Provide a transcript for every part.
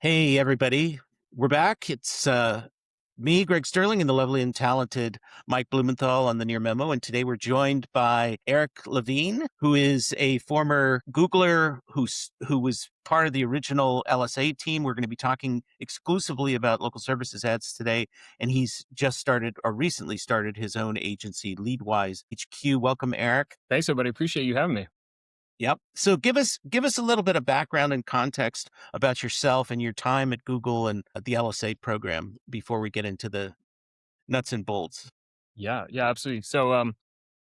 Hey, everybody. We're back. It's me, Greg Sterling, and the lovely and talented Mike Blumenthal on the Near Memo. And today we're joined by Eric Levine, who is a former Googler who was part of the original LSA team. We're going to be talking exclusively about local services ads today. And he's just started or recently started his own agency, Leadwise HQ. Welcome, Eric. Thanks, everybody. Appreciate you having me. Yep. So give us a little bit of background and context about yourself and your time at Google and the LSA program before we get into the nuts and bolts. Yeah, absolutely. So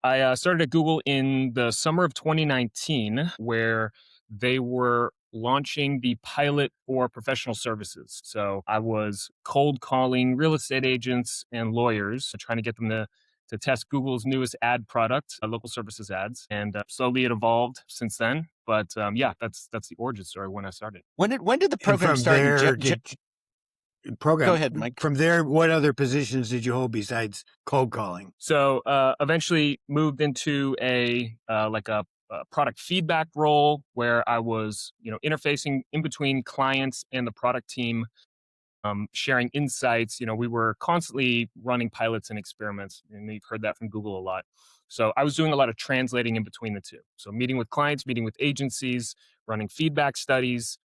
I started at Google in the summer of 2019, where they were launching the pilot for professional services. So I was cold calling real estate agents and lawyers, trying to get them to test Google's newest ad product, local services ads, and slowly it evolved since then. But yeah, that's the origin story when I started. When did the And program from start? there, Go ahead, Mike. From there, what other positions did you hold besides cold calling? So eventually moved into a product feedback role where I was, interfacing in between clients and the product team, sharing insights. We were constantly running pilots and experiments, and you've heard that from Google a lot. So I was doing a lot of translating in between the two. So meeting with clients, meeting with agencies, running feedback studies,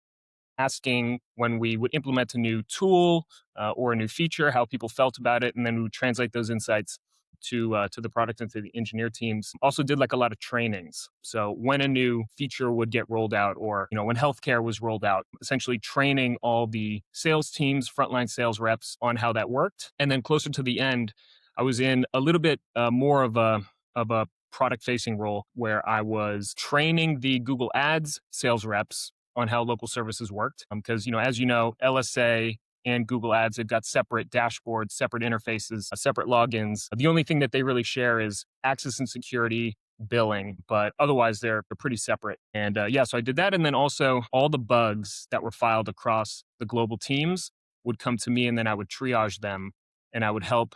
asking when we would implement a new tool or a new feature, how people felt about it, and then we would translate those insights to the product and to the engineer teams. Also did like a lot of trainings. So when a new feature would get rolled out, or when healthcare was rolled out, essentially training all the sales teams, frontline sales reps on how that worked. And then closer to the end, I was in a little bit more of a product facing role where I was training the Google Ads sales reps on how local services worked. Because, as you know, LSA and Google Ads, they've got separate dashboards, separate interfaces, separate logins. The only thing that they really share is access and security, billing, but otherwise they're pretty separate. And so I did that. And then also all the bugs that were filed across the global teams would come to me, and then I would triage them, and I would help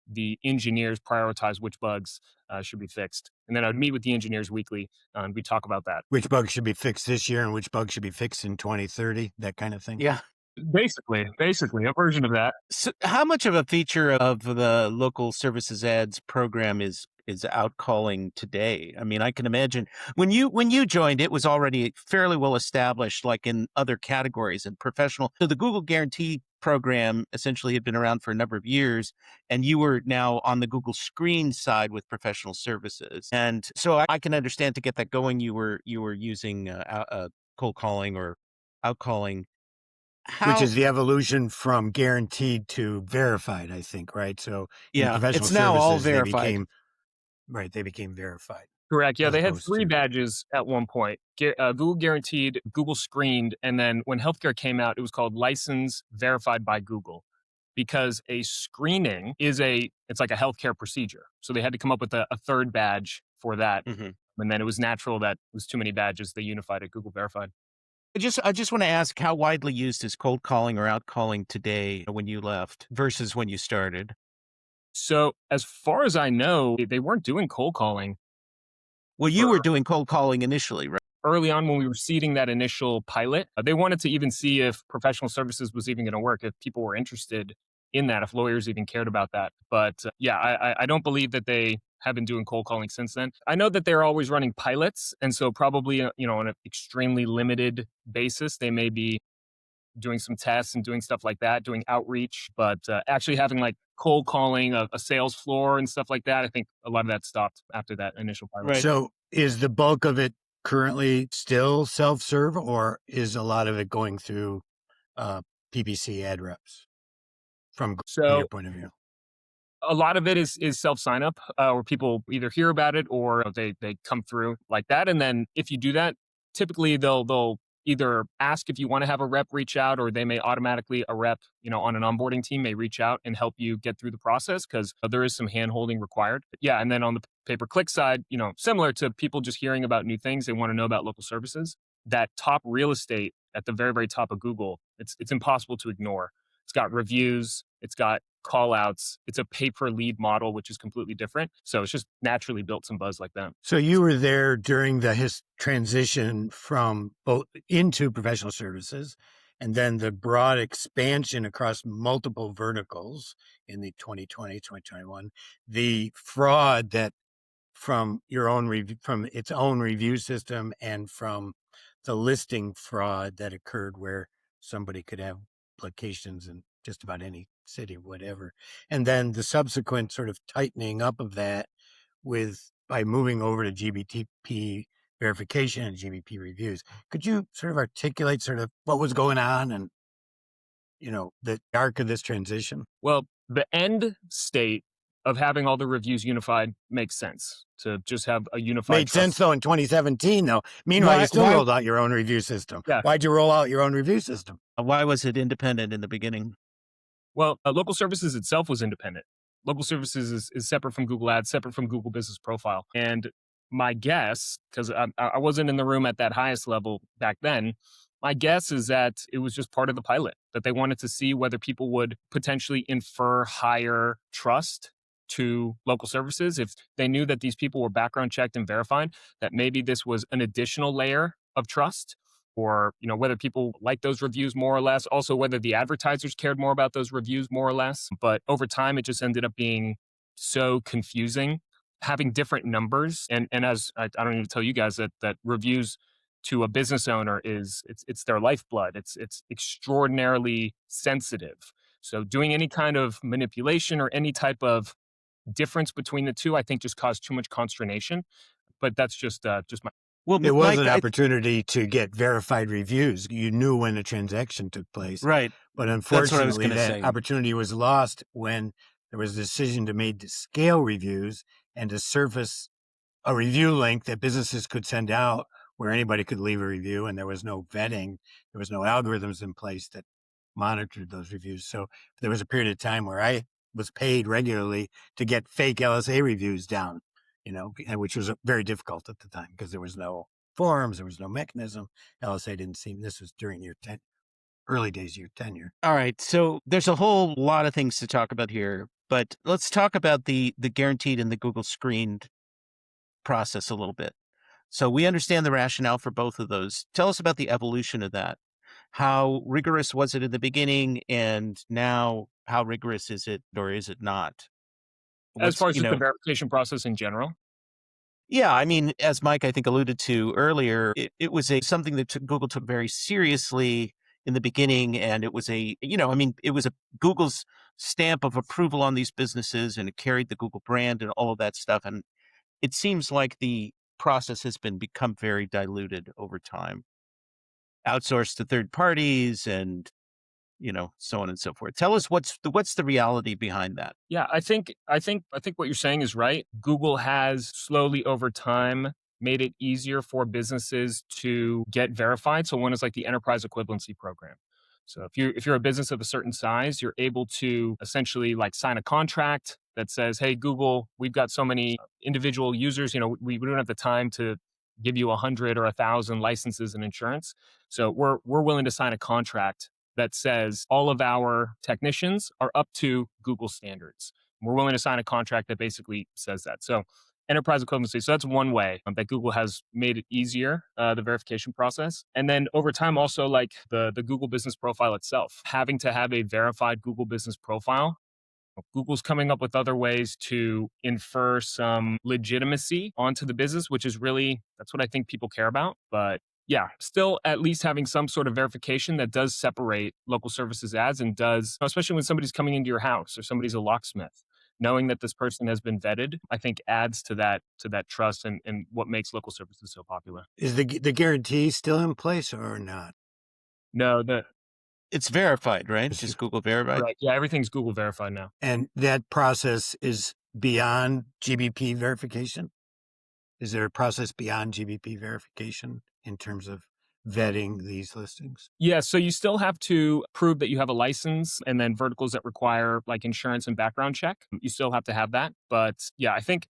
the engineers prioritize which bugs should be fixed. And then I would meet with the engineers weekly, and we talk about that. Which bugs should be fixed this year and which bugs should be fixed in 2030, that kind of thing? Yeah. Basically, a version of that. So how much of a feature of the local services ads program is outcalling today? I mean, I can imagine when you joined, it was already fairly well established, like in other categories and professional. So the Google Guarantee program essentially had been around for a number of years, and you were now on the Google Screen side with professional services. And so I can understand, to get that going, you were using cold calling or outcalling. Which is the evolution from guaranteed to verified, I think, right? So in professional it's now all services, verified. they became verified. Correct. Yeah, as they had opposed 3 to- badges at one point. Google Guaranteed, Google Screened, and then when healthcare came out, it was called License Verified by Google, because a screening it's like a healthcare procedure. So they had to come up with a third badge for that. Mm-hmm. And then it was natural that it was too many badges. They unified it, Google Verified. I just want to ask, how widely used is cold calling or outcalling today when you left versus when you started? So as far as I know, they weren't doing cold calling. Well, you were doing cold calling initially, right? Early on, when we were seeding that initial pilot, they wanted to even see if professional services was even going to work, if people were interested in that, if lawyers even cared about that. But I don't believe that they have been doing cold calling since then. I know that they're always running pilots. And so probably, on an extremely limited basis, they may be doing some tests and doing stuff like that, doing outreach, but actually having like cold calling a sales floor and stuff like that, I think a lot of that stopped after that initial pilot. Right. So is the bulk of it currently still self-serve, or is a lot of it going through PPC ad reps from your point of view? A lot of it is self-sign up, where people either hear about it or they come through like that. And then if you do that, typically they'll either ask if you want to have a rep reach out, or they may automatically, a rep, on an onboarding team may reach out and help you get through the process, because there is some hand-holding required. Yeah, and then on the pay-per-click side, similar to people just hearing about new things, they want to know about local services. That top real estate at the very, very top of Google, it's impossible to ignore. It's got reviews, it's got call outs, it's a pay-per-lead model, which is completely different. So it's just naturally built some buzz like that. So you were there during the transition from both into professional services, and then the broad expansion across multiple verticals in the 2020, 2021, the fraud that from your own review, from its own review system, and from the listing fraud that occurred where somebody could have locations in just about any city, whatever. And then the subsequent sort of tightening up of that by moving over to GBP verification and GBP reviews. Could you sort of articulate sort of what was going on and, the arc of this transition? Well, the end state of having all the reviews unified makes sense, to just have a unified Made sense, though, in 2017, though. Meanwhile, you still rolled out your own review system. Yeah. Why'd you roll out your own review system? Why was it independent in the beginning? Well, local services itself was independent. Local services is separate from Google Ads, separate from Google Business Profile. And my guess, because I wasn't in the room at that highest level back then, my guess is that it was just part of the pilot, that they wanted to see whether people would potentially infer higher trust to local services. If they knew that these people were background checked and verified, that maybe this was an additional layer of trust, or whether people like those reviews more or less, also whether the advertisers cared more about those reviews more or less. But over time, it just ended up being so confusing, having different numbers. And as I don't need to tell you guys that reviews to a business owner it's their lifeblood. It's extraordinarily sensitive. So doing any kind of manipulation or any type of difference between the two, I think, just caused too much consternation. But that's just my. Well, it was an opportunity to get verified reviews. You knew when a transaction took place. Right. But unfortunately, that opportunity was lost when there was a decision made to scale reviews and to surface a review link that businesses could send out where anybody could leave a review, and there was no vetting. There was no algorithms in place that monitored those reviews. So there was a period of time where I was paid regularly to get fake LSA reviews down, which was very difficult at the time because there was no forums, there was no mechanism. LSA didn't seem, this was during your early days of your tenure. All right. So there's a whole lot of things to talk about here, but let's talk about the guaranteed and the Google screened process a little bit. So we understand the rationale for both of those. Tell us about the evolution of that. How rigorous was it in the beginning, and now how rigorous is it, or is it not? As far as just the verification process in general? Yeah, I mean, as Mike, I think, alluded to earlier, it was something that Google took very seriously in the beginning, and it was it was Google's stamp of approval on these businesses, and it carried the Google brand and all of that stuff. And it seems like the process has become very diluted over time, outsourced to third parties, and so on and so forth. Tell us what's the reality behind that. Yeah, I think what you're saying is right. Google has slowly over time made it easier for businesses to get verified. So one is like the enterprise equivalency program. So if you're a business of a certain size, you're able to essentially like sign a contract that says, "Hey, Google, we've got so many individual users. We don't have the time to give you 100 or 1,000 licenses and insurance. So we're willing to sign a contract that says all of our technicians are up to Google standards. We're willing to sign a contract that basically says that." So enterprise equivalency. So that's one way that Google has made it easier, the verification process. And then over time, also like the Google Business Profile itself, having to have a verified Google Business Profile. Google's coming up with other ways to infer some legitimacy onto the business, which is that's what I think people care about. But yeah, still at least having some sort of verification that does separate local services ads and does, especially when somebody's coming into your house or somebody's a locksmith, knowing that this person has been vetted, I think adds to that trust and what makes local services so popular. Is the guarantee still in place or not? No, it's verified, right? It's just Google verified. Right. Yeah, everything's Google verified now. And that process is beyond GBP verification? Is there a process beyond GBP verification in terms of vetting these listings? Yeah, so you still have to prove that you have a license, and then verticals that require like insurance and background check, you still have to have that. But yeah, I think,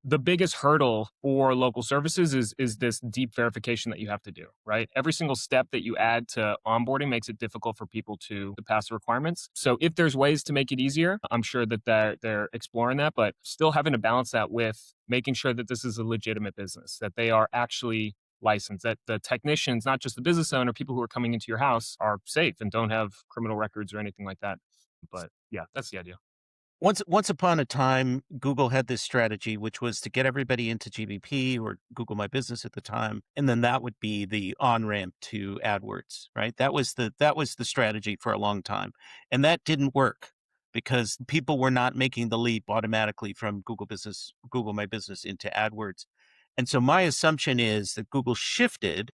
the biggest hurdle for local services is this deep verification that you have to do, right? Every single step that you add to onboarding makes it difficult for people to pass the requirements. So if there's ways to make it easier, I'm sure that they're exploring that, but still having to balance that with making sure that this is a legitimate business, that they are actually license, that the technicians, not just the business owner, people who are coming into your house, are safe and don't have criminal records or anything like that. But yeah, that's the idea. Once upon a time, Google had this strategy, which was to get everybody into GBP or Google My Business at the time, and then that would be the on-ramp to AdWords, right? That was the strategy for a long time. And that didn't work because people were not making the leap automatically from Google My Business into AdWords. And so my assumption is that Google shifted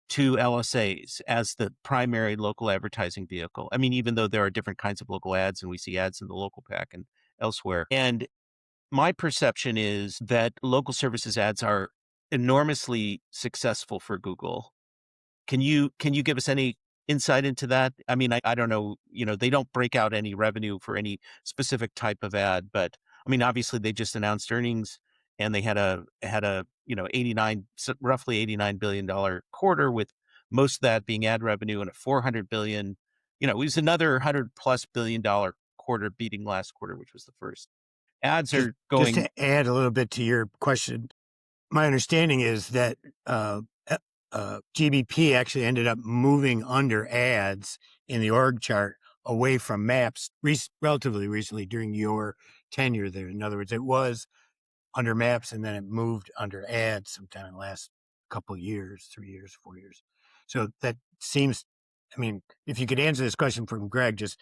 to LSAs as the primary local advertising vehicle. I mean, even though there are different kinds of local ads and we see ads in the local pack and elsewhere. And my perception is that local services ads are enormously successful for Google. Can you give us any insight into that? I mean, I don't know, they don't break out any revenue for any specific type of ad, but I mean, obviously they just announced earnings and they had a 89 roughly $89 billion quarter, with most of that being ad revenue, and a 400 billion, it was another 100+ billion-dollar quarter, beating last quarter, which was the first. Ads Just, are just going. to add a little bit to your question, my understanding is that GBP actually ended up moving under ads in the org chart away from maps relatively recently during your tenure there. In other words, it was under maps and then it moved under ads sometime in the last couple of years, 3 years, 4 years. So that seems, I mean, if you could answer this question from Greg, just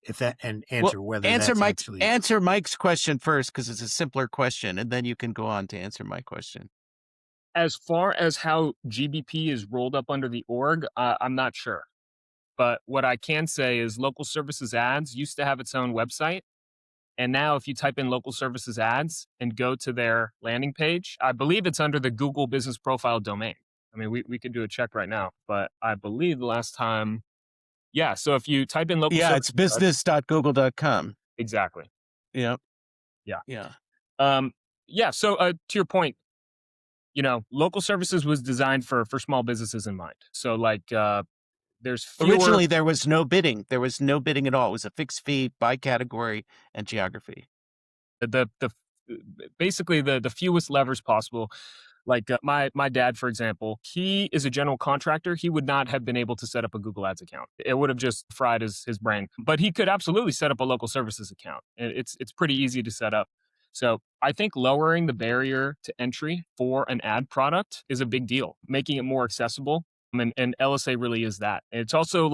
if that, and answer whether that's actually. Answer Mike's question first, because it's a simpler question, and then you can go on to answer my question. As far as how GBP is rolled up under the org, I'm not sure. But what I can say is Local Services Ads used to have its own website. And now if you type in Local Services Ads and go to their landing page, I believe it's under the Google Business Profile domain. I mean, we could do a check right now, but I believe the last time, yeah. So if you type in Local Yeah, Services it's business.google.com. exactly. Yep. Yeah. Yeah. Yeah. So to your point, local services was designed for small businesses in mind. So like there's fewer. Originally, there was no bidding. There was no bidding at all. It was a fixed fee by category and geography. the basically the fewest levers possible. Like my dad, for example, he is a general contractor. He would not have been able to set up a Google Ads account. It would have just fried his brain. But he could absolutely set up a local services account. It's pretty easy to set up. So I think lowering the barrier to entry for an ad product is a big deal, making it more accessible. And LSA really is that. And it's also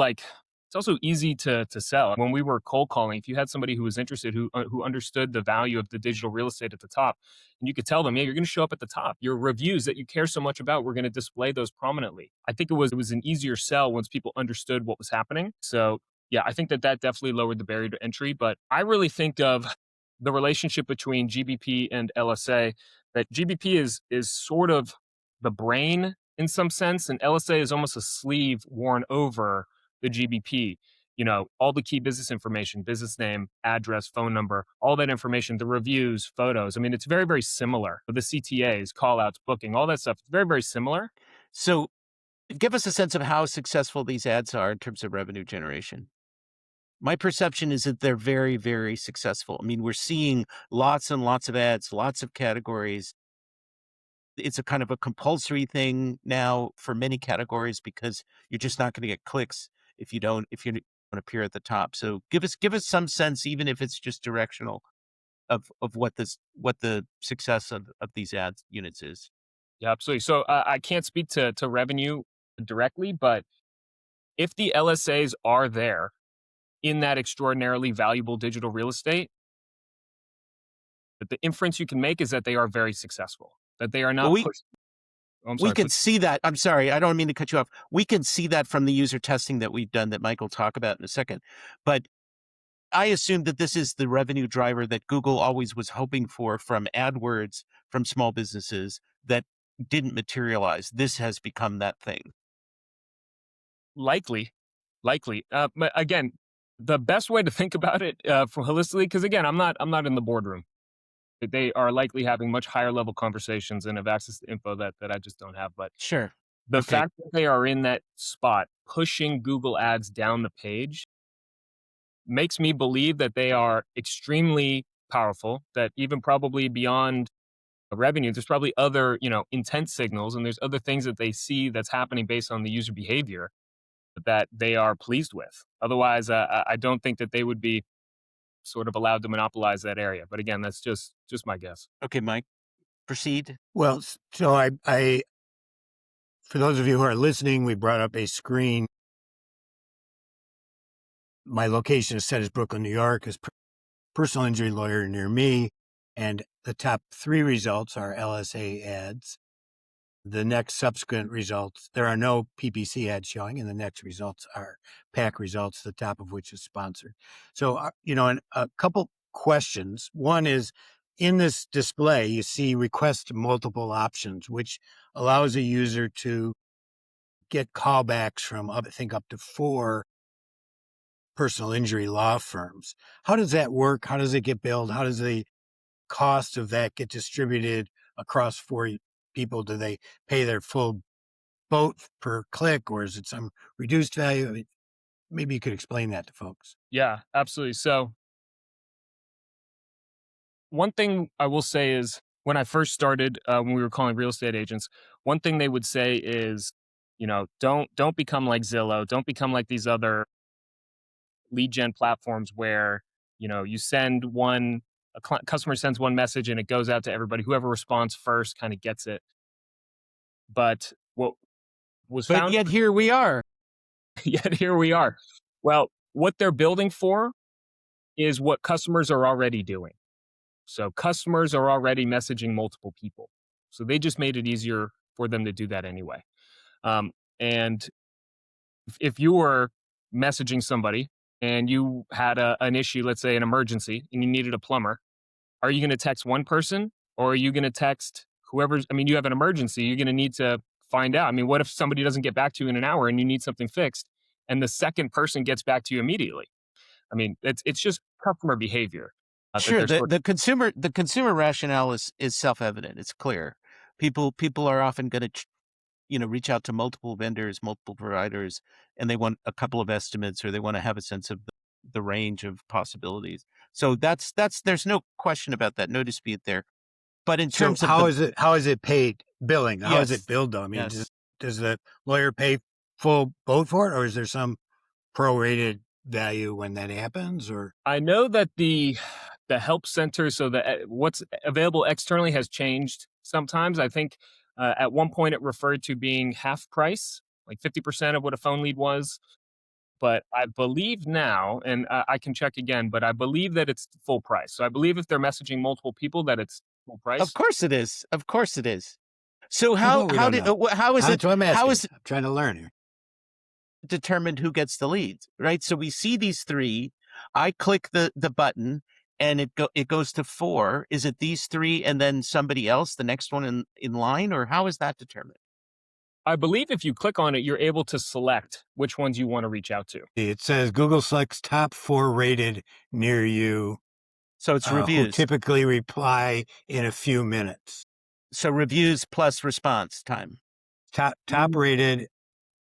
easy to sell. When we were cold calling, if you had somebody who was interested, who understood the value of the digital real estate at the top, and you could tell them, yeah, you're going to show up at the top. Your reviews that you care so much about, we're going to display those prominently. I think it was an easier sell once people understood what was happening. So yeah, I think that definitely lowered the barrier to entry. But I really think of the relationship between GBP and LSA, that GBP is sort of the brain in some sense, and LSA is almost a sleeve worn over the GBP. All the key business information, business name, address, phone number, all that information, the reviews, photos. I mean, it's very, very similar. The CTAs, call outs, booking, all that stuff, it's very, very similar. So give us a sense of how successful these ads are in terms of revenue generation. My perception is that they're very, very successful. I mean, we're seeing lots and lots of ads, lots of categories. It's a kind of a compulsory thing now for many categories, because you're just not going to get clicks if you don't appear at the top. So give us some sense, even if it's just directional, of what the success of these ads units is. Yeah, absolutely. So I can't speak to revenue directly, but if the LSAs are there in that extraordinarily valuable digital real estate, but the inference you can make is that they are very successful, that they are not Well, pushed. Oh, I'm we sorry. can see that. I'm sorry, I don't mean to cut you off. We can see that from the user testing that we've done, that Mike will talk about in a second. But I assume that this is the revenue driver that Google always was hoping for from AdWords, from small businesses, that didn't materialize. This has become that thing. Likely. But again, the best way to think about it for holistically, because again, I'm not in the boardroom. They are likely having much higher level conversations and have access to info that I just don't have. But Sure. the Okay. fact that they are in that spot, pushing Google Ads down the page, makes me believe that they are extremely powerful, that even probably beyond revenue. There's probably other, intent signals, and there's other things that they see that's happening based on the user behavior that they are pleased with. Otherwise, I don't think that they would be sort of allowed to monopolize that area. But again, that's just my guess. Okay, Mike, proceed. Well, so I, for those of you who are listening, we brought up a screen. My location is set as Brooklyn, New York, as personal injury lawyer near me. And the top 3 results are LSA ads. The next subsequent results, there are no PPC ads showing, and the next results are PAC results, the top of which is sponsored. So, and a couple questions. One is, in this display, you see request multiple options, which allows a user to get callbacks from, I think, up to 4 personal injury law firms. How does that work? How does it get billed? How does the cost of that get distributed across 4 people? Do they pay their full boat per click, or is it some reduced value? I mean, maybe you could explain that to folks. Yeah, absolutely. So one thing I will say is, when I first started, when we were calling real estate agents, one thing they would say is, don't become like Zillow, don't become like these other lead gen platforms where, you send customer sends one message and it goes out to everybody. Whoever responds first kind of gets it. But what was But found, yet here we are. yet here we are. Well, what they're building for is what customers are already doing. So customers are already messaging multiple people. So they just made it easier for them to do that anyway. And if you were messaging somebody and you had an issue, let's say an emergency, and you needed a plumber, are you going to text one person, or are you going to text whoever's, you have an emergency, you're going to need to find out. What if somebody doesn't get back to you in an hour and you need something fixed, and the second person gets back to you immediately? It's just customer behavior. Sure, the consumer rationale is self-evident. It's clear. People are often going to reach out to multiple vendors, multiple providers, and they want a couple of estimates, or they want to have a sense of the range of possibilities. So that's there's no question about that, no dispute there. But in terms So of how is it paid billing? How is Yes, it billed though? yes. Does the lawyer pay full boat for it, or is there some prorated value when that happens? Or I know that the help center, so what's available externally has changed sometimes. I think at one point it referred to being half price, like 50% of what a phone lead was. But I believe now, and I can check again, but I believe that it's full price. So I believe if they're messaging multiple people, that it's full price. Of course it is. Of course it is. So Well, we how don't did know. how is it That's what I'm asking. how is it I'm trying to learn here. determined who gets the leads, right? So we see these 3. I click the button and it goes to 4. Is it these 3 and then somebody else, the next one in line, or how is that determined? I believe if you click on it, you're able to select which ones you want to reach out to. It says Google selects top 4 rated near you, So it's who reviews. typically reply in a few minutes. So reviews plus response time. Top rated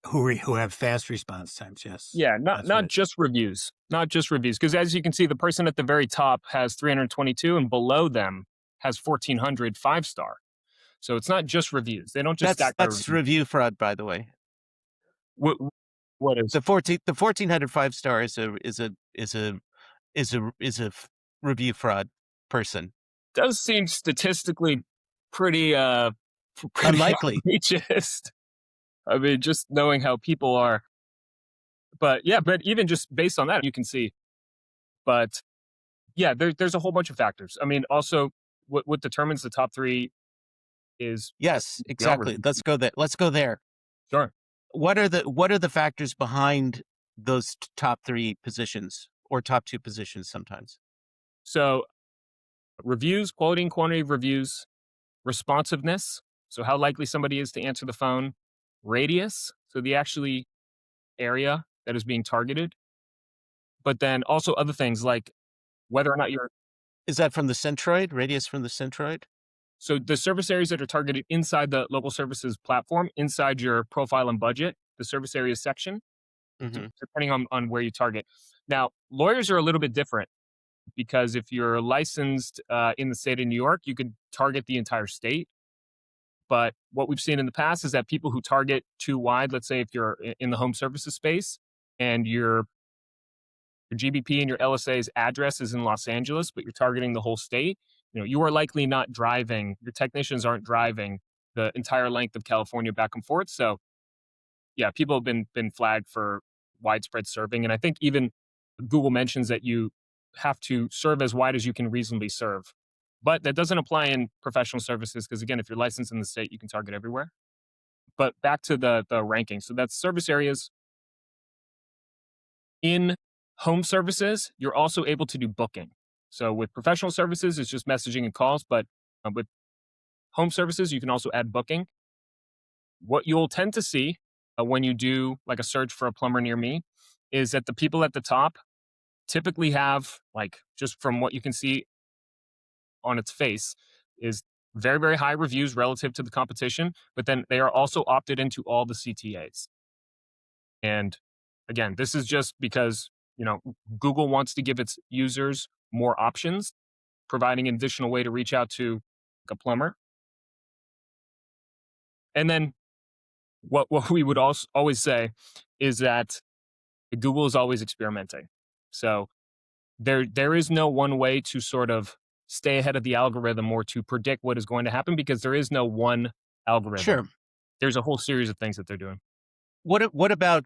who have fast response times. Yes. Yeah, That's not what just reviews, not just reviews. Because as you can see, the person at the very top has 322, and below them has 1,400 5-star. So it's not just reviews. They don't just stack by That's reviews. review fraud, by the way. What is The 1,400 5-star is a review fraud person. does seem statistically pretty Unlikely. outrageous. Just knowing how people are. But yeah, but even just based on that, you can see. But yeah, there's a whole bunch of factors. Also, what determines the top 3 is Yes, the exactly. algorithm. Let's go there. Sure. What are the factors behind those top 3 positions, or top 2 positions sometimes? So reviews, quality and quantity of reviews, responsiveness, so how likely somebody is to answer the phone, radius, so the actually area that is being targeted, but then also other things like whether or not you're. Is that from the centroid? Radius from the centroid? So the service areas that are targeted inside the local services platform, inside your profile and budget, the service areas section, Mm-hmm. depending on where you target. Now, lawyers are a little bit different. because if you're licensed in the state of New York, you could target the entire state. But what we've seen in the past is that people who target too wide, let's say if you're in the home services space and your GBP and your LSA's address is in Los Angeles, but you're targeting the whole state, you are likely not driving, your technicians aren't driving the entire length of California back and forth. So yeah, people have been flagged for widespread serving. And I think even Google mentions that you have to serve as wide as you can reasonably serve. But that doesn't apply in professional services because, again, if you're licensed in the state, you can target everywhere. But back to the ranking. So that's service areas. In home services, you're also able to do booking. So with professional services, it's just messaging and calls. But with home services, you can also add booking. What you'll tend to see when you do like a search for a plumber near me is that the people at the top typically have, like, just from what you can see on its face, is very, very high reviews relative to the competition, but then they are also opted into all the CTAs. And again, this is just because, Google wants to give its users more options, providing an additional way to reach out to a plumber. And then what we would always say is that Google is always experimenting. So there is no one way to sort of stay ahead of the algorithm or to predict what is going to happen because there is no one algorithm. Sure. There's a whole series of things that they're doing. What about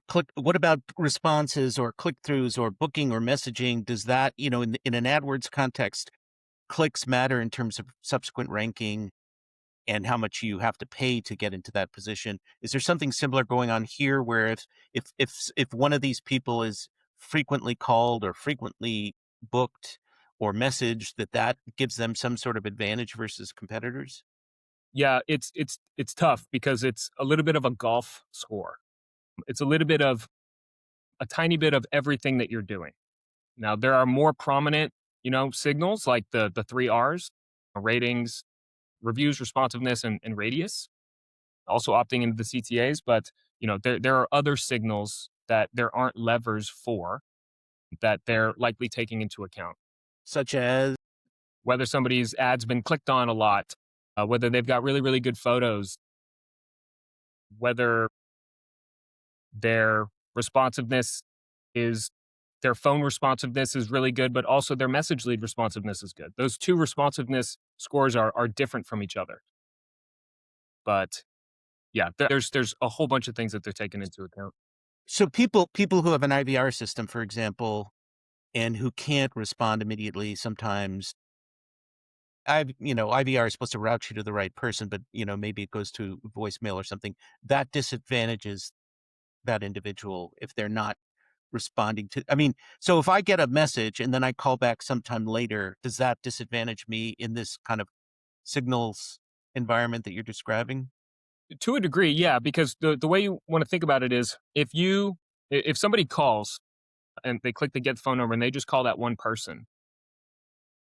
responses or click-throughs or booking or messaging? Does that, in an AdWords context, clicks matter in terms of subsequent ranking and how much you have to pay to get into that position? Is there something similar going on here where if one of these people is frequently called or frequently booked or messaged, that gives them some sort of advantage versus competitors? Yeah, it's tough because it's a little bit of a golf score. It's a little bit of a tiny bit of everything that you're doing. Now, there are more prominent, signals like the three R's: ratings, reviews, responsiveness, and radius. Also opting into the CTAs, but there are other signals that there aren't levers for that they're likely taking into account, Such as? whether somebody's ad's been clicked on a lot, whether they've got really, really good photos, whether their responsiveness is their phone responsiveness is really good, but also their message lead responsiveness is good. Those two responsiveness scores are different from each other. But yeah, there's a whole bunch of things that they're taking into account. So people who have an IVR system, for example, and who can't respond immediately, sometimes IVR is supposed to route you to the right person, but maybe it goes to voicemail or something. That disadvantages that individual if they're not responding to. So if I get a message and then I call back sometime later, does that disadvantage me in this kind of signals environment that you're describing? To a degree, yeah, because the way you want to think about it is if somebody calls and they click the get phone number and they just call that one person,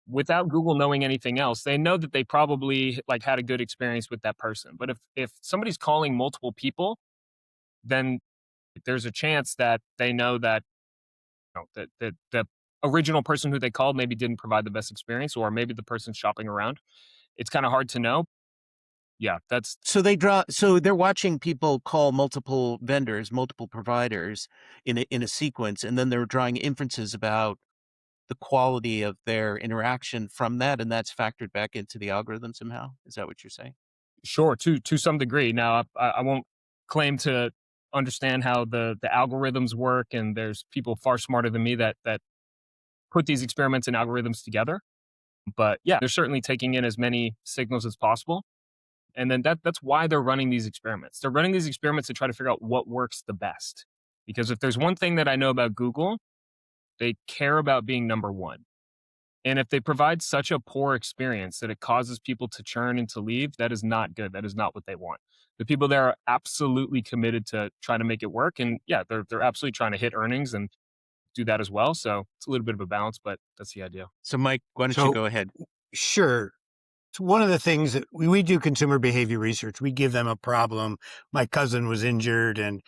without Google knowing anything else, they know that they probably had a good experience with that person. But if somebody's calling multiple people, then there's a chance that they know that that the original person who they called maybe didn't provide the best experience, or maybe the person's shopping around. It's kind of hard to know. Yeah, that's So they're watching people call multiple vendors, multiple providers in a sequence, and then they're drawing inferences about the quality of their interaction from that, and that's factored back into the algorithm somehow. Is that what you're saying? sure to some degree. Now, I won't claim to understand how the algorithms work, and there's people far smarter than me that put these experiments and algorithms together. But yeah, they're certainly taking in as many signals as possible. And then that's why they're running these experiments. They're running these experiments to try to figure out what works the best. Because if there's one thing that I know about Google, they care about being number one. And if they provide such a poor experience that it causes people to churn and to leave, that is not good. That is not what they want. The people there are absolutely committed to trying to make it work. And yeah, they're absolutely trying to hit earnings and do that as well. So it's a little bit of a balance, but that's the idea. So Mike, why don't you go ahead? Sure. So one of the things that we do consumer behavior research, we give them a problem. My cousin was injured and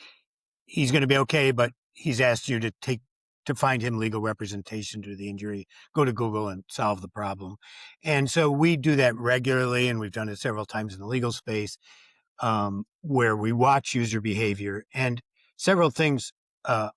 he's going to be okay, but he's asked you to take to find him legal representation to the injury, go to Google and solve the problem. And so we do that regularly, and we've done it several times in the legal space, where we watch user behavior. And several things that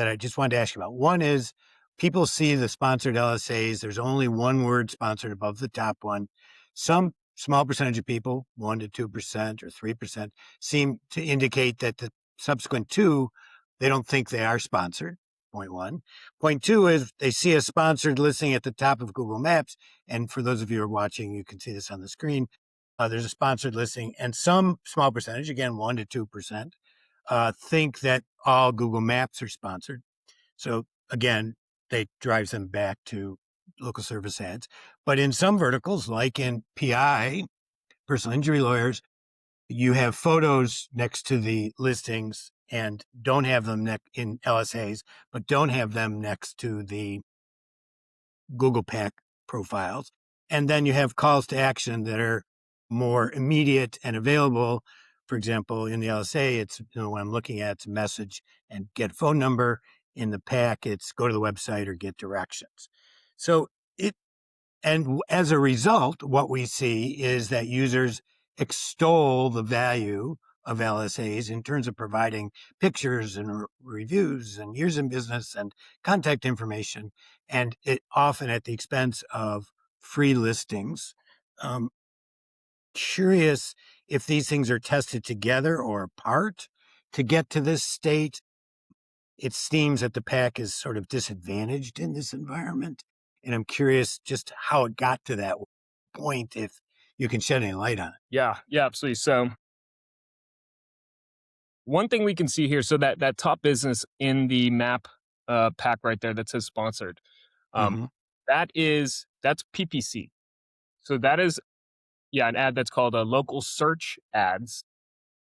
I just wanted to ask you about. One is people see the sponsored LSAs. There's only one word sponsored above the top one. Some small percentage of people, 1% to 2% or 3%, seem to indicate that the subsequent two, they don't think they are sponsored. Point one. Point two is they see a sponsored listing at the top of Google Maps. And for those of you who are watching, you can see this on the screen. There's a sponsored listing, and some small percentage, again, 1% to 2%, think that all Google Maps are sponsored. So again, they drives them back to local service ads. But in some verticals, like in PI, personal injury lawyers, you have photos next to the listings and don't have them in LSAs, but don't have them next to the Google Pack profiles. And then you have calls to action that are more immediate and available. For example, in the LSA, it's, what I'm looking at, it's message and get phone number. In the pack, it's go to the website or get directions. So and as a result, what we see is that users extol the value of LSAs in terms of providing pictures and reviews and years in business and contact information, and it often at the expense of free listings. Curious if these things are tested together or apart to get to this state. It seems that the pack is sort of disadvantaged in this environment. And I'm curious just how it got to that point, if you can shed any light on it. Yeah, absolutely. So one thing we can see here, so that top business in the map pack right there that says sponsored, Mhm. that's PPC. So that is, an ad that's called a local search ads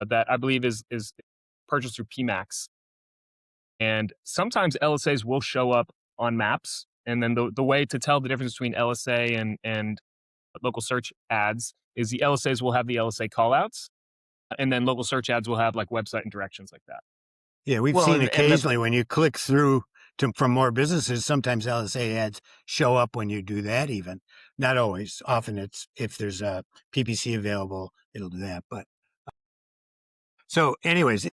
that I believe is purchased through PMax. And sometimes LSAs will show up on maps. And then the way to tell the difference between LSA and local search ads is the LSAs will have the LSA callouts, and then local search ads will have like website and directions like that. Yeah, we've Well, seen and occasionally when you click through from more businesses, sometimes LSA ads show up when you do that even. Not always. Often it's if there's a PPC available, it'll do that. But so anyways,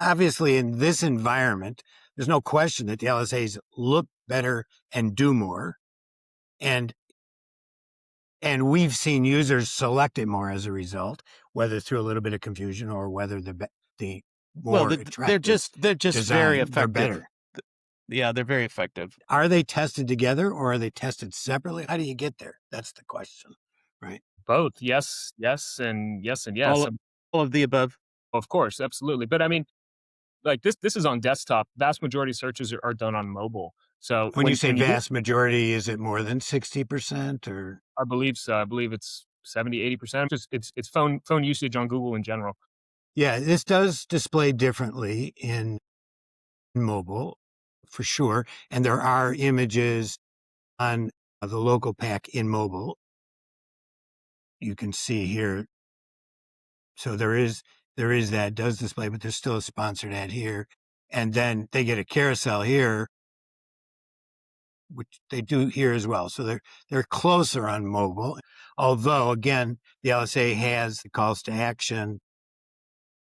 obviously in this environment, there's no question that the LSAs look better and do more. And we've seen users select it more as a result, whether through a little bit of confusion or whether the more they're attractive just very design, they're effective. better. Yeah, they're very effective. Are they tested together or are they tested separately? How do you get there? That's the question, right? Both, yes, and yes. All of the above. Of course, absolutely. But I mean, like this is on desktop. Vast majority of searches are done on mobile. So When you say when vast majority, is it more than 60% or? I believe so. I believe it's 70, 80%. Just it's phone usage on Google in general. Yeah, this does display differently in mobile for sure. And there are images on the local pack in mobile. You can see here. So there is that does display, but there's still a sponsored ad here. And then they get a carousel here, which they do here as well. So they're closer on mobile. Although again, the LSA has the calls to action.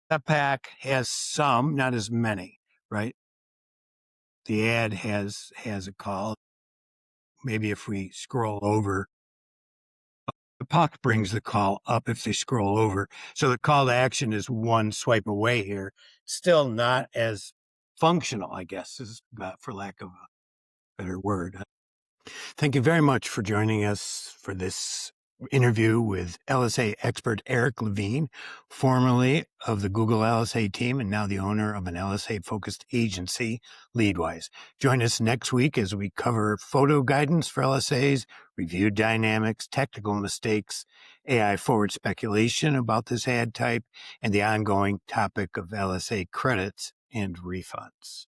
That pack has some, not as many, right? The ad has a call. Maybe if we scroll over, the puck brings the call up if they scroll over. So the call to action is one swipe away here. Still not as functional, I guess, for lack of a better word. Thank you very much for joining us for this interview with LSA expert Eric Levine, formerly of the Google LSA team and now the owner of an LSA-focused agency, Leadwise. Join us next week as we cover photo guidance for LSAs, review dynamics, technical mistakes, AI-forward speculation about this ad type, and the ongoing topic of LSA credits and refunds.